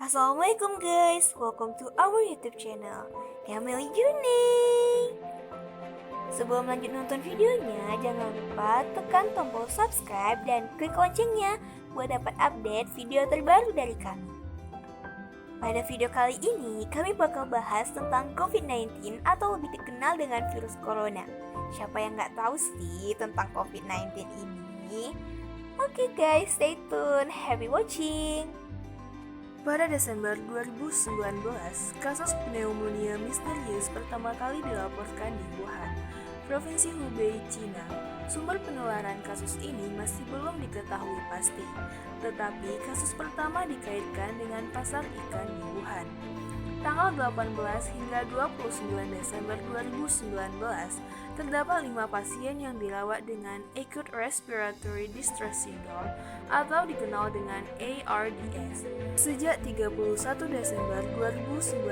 Assalamualaikum guys, welcome to our YouTube channel Camille Journey. Sebelum lanjut nonton videonya, jangan lupa tekan tombol subscribe dan klik loncengnya buat dapat update video terbaru dari kami. Pada video kali ini, kami bakal bahas tentang COVID-19 atau lebih dikenal dengan virus corona. Siapa yang nggak tahu sih tentang COVID-19 ini? Oke guys, stay tune, happy watching! Pada Desember 2019, kasus pneumonia misterius pertama kali dilaporkan di Wuhan, Provinsi Hubei, Cina. Sumber penularan kasus ini masih belum diketahui pasti, tetapi kasus pertama dikaitkan dengan pasar ikan di Wuhan. Tanggal 18 hingga 29 Desember 2019, terdapat 5 pasien yang dirawat dengan Acute Respiratory Distress Syndrome atau dikenal dengan ARDS. Sejak 31 Desember 2019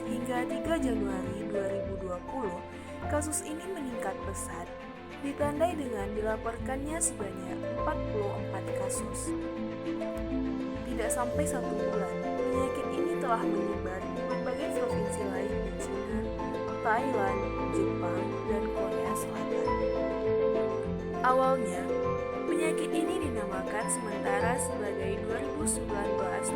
hingga 3 Januari 2020, kasus ini meningkat pesat, ditandai dengan dilaporkannya sebanyak 44 kasus. Tidak sampai 1 bulan, penyakit ini telah menyebar di berbagai provinsi lain di China, Thailand, Jepang, dan Korea Selatan. Awalnya, penyakit ini dinamakan sementara sebagai 2019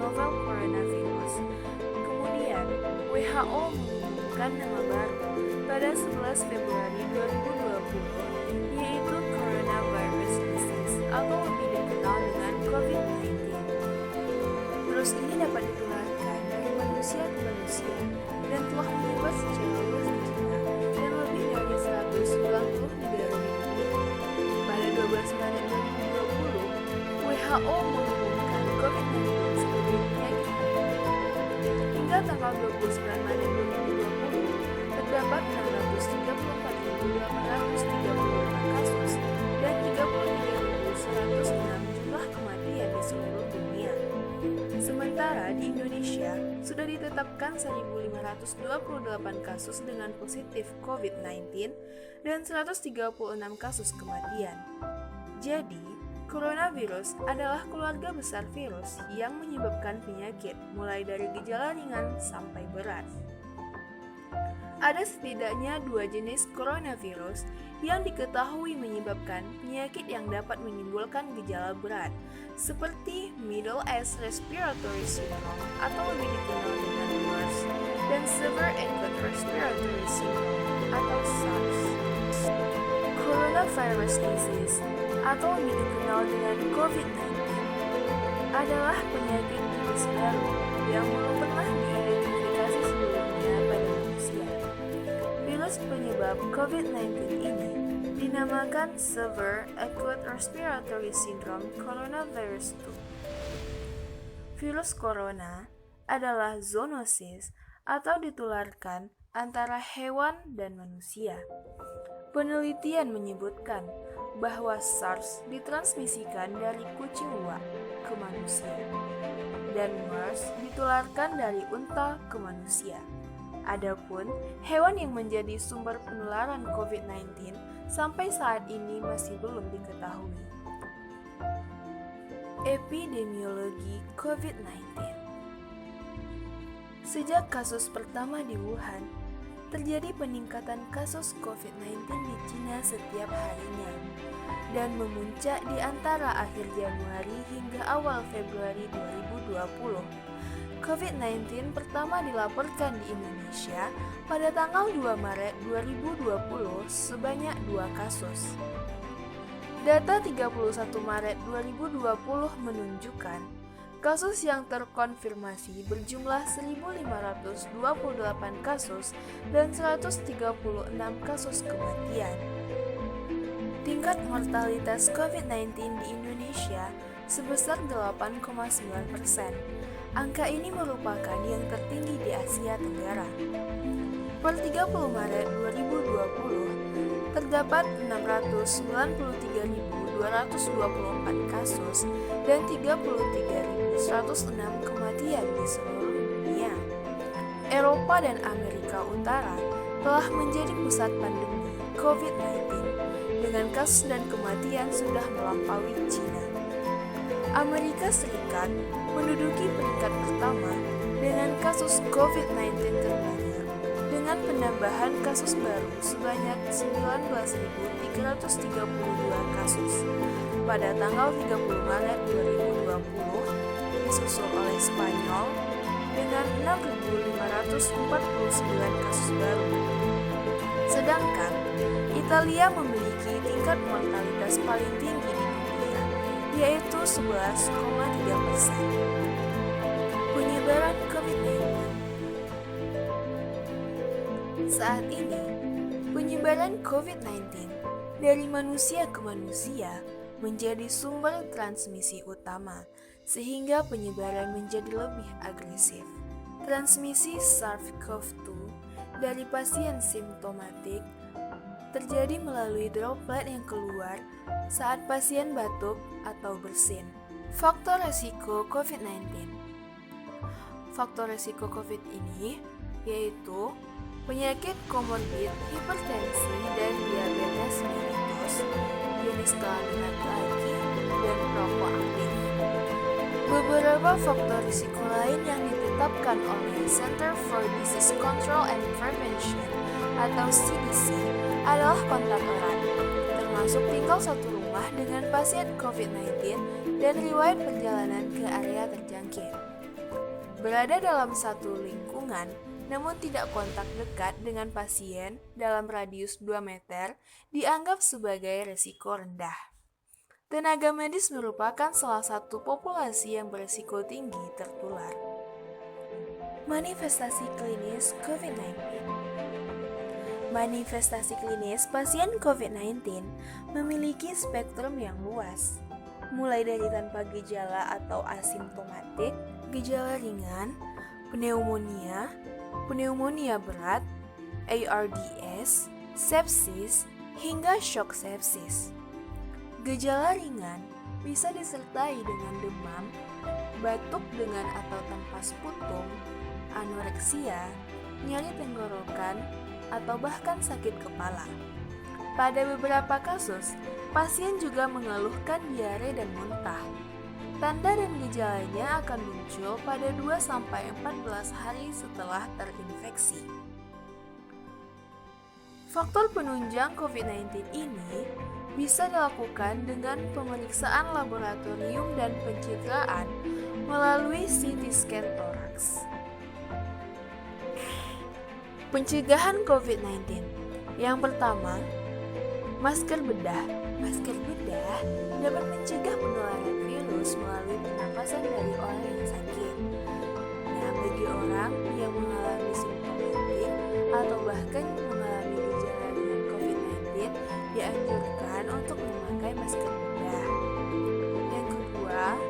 novel coronavirus. Kemudian, WHO mengumumkan nama baru pada 11 Februari 2020, yaitu coronavirus disease atau lebih dikenal dengan COVID-19. Virus ini dapat ditularkan dari manusia ke manusia dan telah menyebar secara luas di China dan lebih dari 190 negara di dunia. Pada 12 Maret 2020, WHO mengumumkan COVID-19 sebagai penyakit mematikan. Hingga tanggal 29 Maret 2020, terdapat 634.835 kasus dan 33.106 jumlah kematian di seluruh dunia. Sementara di Indonesia sudah ditetapkan 1.528 kasus dengan positif COVID-19 dan 136 kasus kematian. Jadi, coronavirus adalah keluarga besar virus yang menyebabkan penyakit mulai dari gejala ringan sampai berat. Ada setidaknya 2 jenis coronavirus yang diketahui menyebabkan penyakit yang dapat menimbulkan gejala berat, seperti Middle East Respiratory Syndrome atau lebih dikenal dengan MERS, dan Severe Acute Respiratory Syndrome atau SARS. Coronavirus disease atau lebih dikenal dengan COVID-19 adalah penyakit jenis baru yang belum pernah diidentifikasi sebelumnya pada manusia. Virus penyebab COVID-19 ini dinamakan Severe Acute Respiratory Syndrome Coronavirus 2. Virus corona adalah zoonosis atau ditularkan antara hewan dan manusia. Penelitian menyebutkan bahwa SARS ditransmisikan dari kucing luwak ke manusia dan MERS ditularkan dari unta ke manusia. Adapun hewan yang menjadi sumber penularan COVID-19 sampai saat ini masih belum diketahui. Epidemiologi COVID-19. Sejak kasus pertama di Wuhan, terjadi peningkatan kasus COVID-19 di China setiap harinya dan memuncak di antara akhir Januari hingga awal Februari 2020. COVID-19 pertama dilaporkan di Indonesia pada tanggal 2 Maret 2020 sebanyak 2 kasus. Data 31 Maret 2020 menunjukkan kasus yang terkonfirmasi berjumlah 1.528 kasus dan 136 kasus kematian. Tingkat mortalitas COVID-19 di Indonesia sebesar 8,9%. Angka ini merupakan yang tertinggi di Asia Tenggara. Per 30 Maret 2020, terdapat 693.224 kasus dan 33.106 kematian di seluruh dunia. Eropa dan Amerika Utara telah menjadi pusat pandemi COVID-19 dengan kasus dan kematian sudah melampaui China. Amerika Serikat menduduki peringkat pertama kasus COVID-19 terbanyak dengan penambahan kasus baru sebanyak 19.332 kasus pada tanggal 30 Maret 2020, disusul oleh Spanyol dengan 6.549 kasus baru. Sedangkan Italia memiliki tingkat mortalitas paling tinggi di dunia, yaitu 11,3%. Penyebaran COVID-19. Saat ini, penyebaran COVID-19 dari manusia ke manusia menjadi sumber transmisi utama, sehingga penyebaran menjadi lebih agresif. Transmisi SARS-CoV-2 dari pasien simptomatik terjadi melalui droplet yang keluar saat pasien batuk atau bersin. Faktor resiko COVID-19. Faktor resiko COVID ini yaitu penyakit komorbid, hipertensi, dan diabetes mellitus, jenis kelamin laki-laki, dan perokok aktif. Beberapa faktor risiko lain yang ditetapkan oleh Center for Disease Control and Prevention atau CDC adalah kontak erat, termasuk tinggal satu rumah dengan pasien COVID-19 dan riwayat perjalanan ke area terjangkit. Berada dalam satu lingkungan, namun tidak kontak dekat dengan pasien dalam radius 2 meter dianggap sebagai risiko rendah. Tenaga medis merupakan salah satu populasi yang berisiko tinggi tertular. Manifestasi klinis COVID-19. Manifestasi klinis pasien COVID-19 memiliki spektrum yang luas, mulai dari tanpa gejala atau asimptomatik, gejala ringan, pneumonia, pneumonia berat, ARDS, sepsis, hingga shock sepsis. Gejala ringan bisa disertai dengan demam, batuk dengan atau tanpa sputum, anoreksia, nyeri tenggorokan, atau bahkan sakit kepala. Pada beberapa kasus, pasien juga mengeluhkan diare dan muntah. Tanda dan gejalanya akan muncul pada 2-14 hari setelah terinfeksi. Faktor penunjang COVID-19 ini bisa dilakukan dengan pemeriksaan laboratorium dan pencitraan melalui CT scan toraks. Pencegahan COVID-19. Yang pertama, masker bedah. Masker bedah dapat mencegah penularan virus melalui pernapasan dari orang yang sakit. Nah, bagi orang yang mengalami simptomatik atau bahkan mengalami gejala dengan COVID-19, dianjurkan untuk memakai masker bedah. Yang kedua,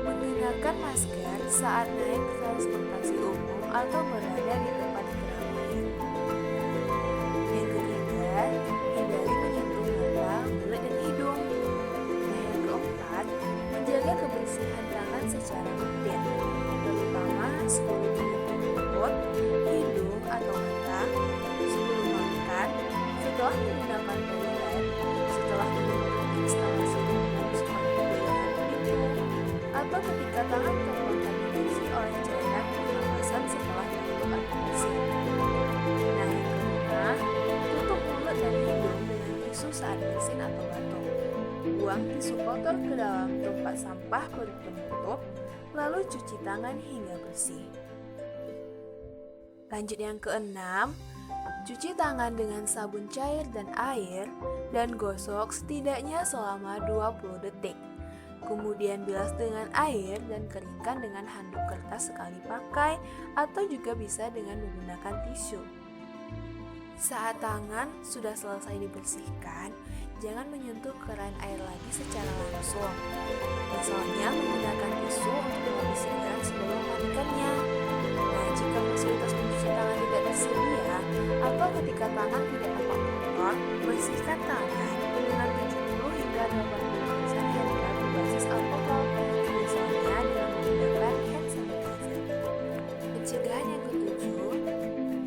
menggunakan masker saat naik transportasi umum atau berada di tempat keramaian. Yang ketiga, hindari menyentuh mata, mulut, dan hidung. Nah, yang keempat, menjaga kebersihan tangan secara rutin, terutama sebelum menyentuh mulut, hidung, atau mata, sebelum makan, setelah menggunakan toilet, setelah menggunakan instalasi umum seperti pilihan pintu, atau ketika tangan terkontaminasi oleh cairan pernapasan setelah batuk atau bersin. Nah, yang kelima, tutup mulut dan hidung dengan tisu saat bersin atau batuk. Buang tisu kotor ke dalam tempat sampah berpenutup, lalu cuci tangan hingga bersih. Lanjut yang keenam, cuci tangan dengan sabun cair dan air dan gosok setidaknya selama 20 detik. Kemudian bilas dengan air dan keringkan dengan handuk kertas sekali pakai atau juga bisa dengan menggunakan tisu. Saat tangan sudah selesai dibersihkan, jangan menyentuh keran air lagi secara langsung. Misalnya menggunakan tisu untuk melapisi keran sebelum mematikannya. Nah, jika fasilitas mencuci tangan tidak tersedia atau ketika tangan tidak tampak kotor, bersihkan tangan dengan 70 hingga 80% hand rub berbasis alkohol, misalnya dengan menggunakan hand sanitizer. Pencegahan yang ketujuh,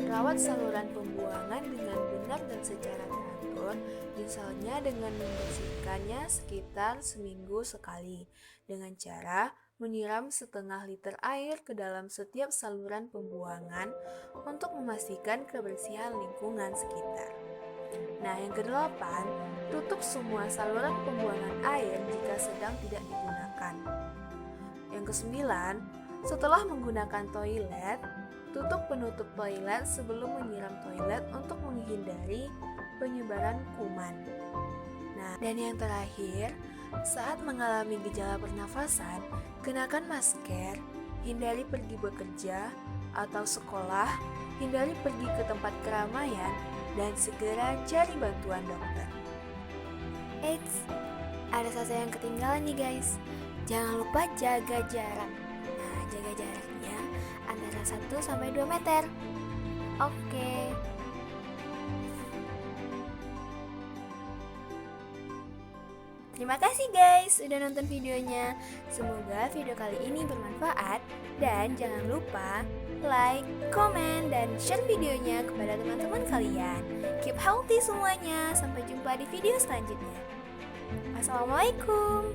rawat saluran pembuangan dengan benar dan secara teratur, misalnya dengan membersihkannya sekitar seminggu sekali, dengan cara menyiram setengah liter air ke dalam setiap saluran pembuangan untuk memastikan kebersihan lingkungan sekitar. Nah, yang kedelapan, tutup semua saluran pembuangan air jika sedang tidak digunakan. Yang kesembilan, setelah menggunakan toilet, tutup penutup toilet sebelum menyiram toilet untuk menghindari penyebaran kuman. Nah, dan yang terakhir, saat mengalami gejala pernafasan, kenakan masker, hindari pergi bekerja atau sekolah, hindari pergi ke tempat keramaian, dan segera cari bantuan dokter. Eits, ada satu yang ketinggalan nih guys. Jangan lupa jaga jarak. Nah, jaga jaraknya antara 1-2 meter. Oke. Terima kasih guys udah nonton videonya. Semoga video kali ini bermanfaat. Dan jangan lupa like, komen, dan share videonya kepada teman-teman kalian. Keep healthy semuanya. Sampai jumpa di video selanjutnya. Assalamualaikum.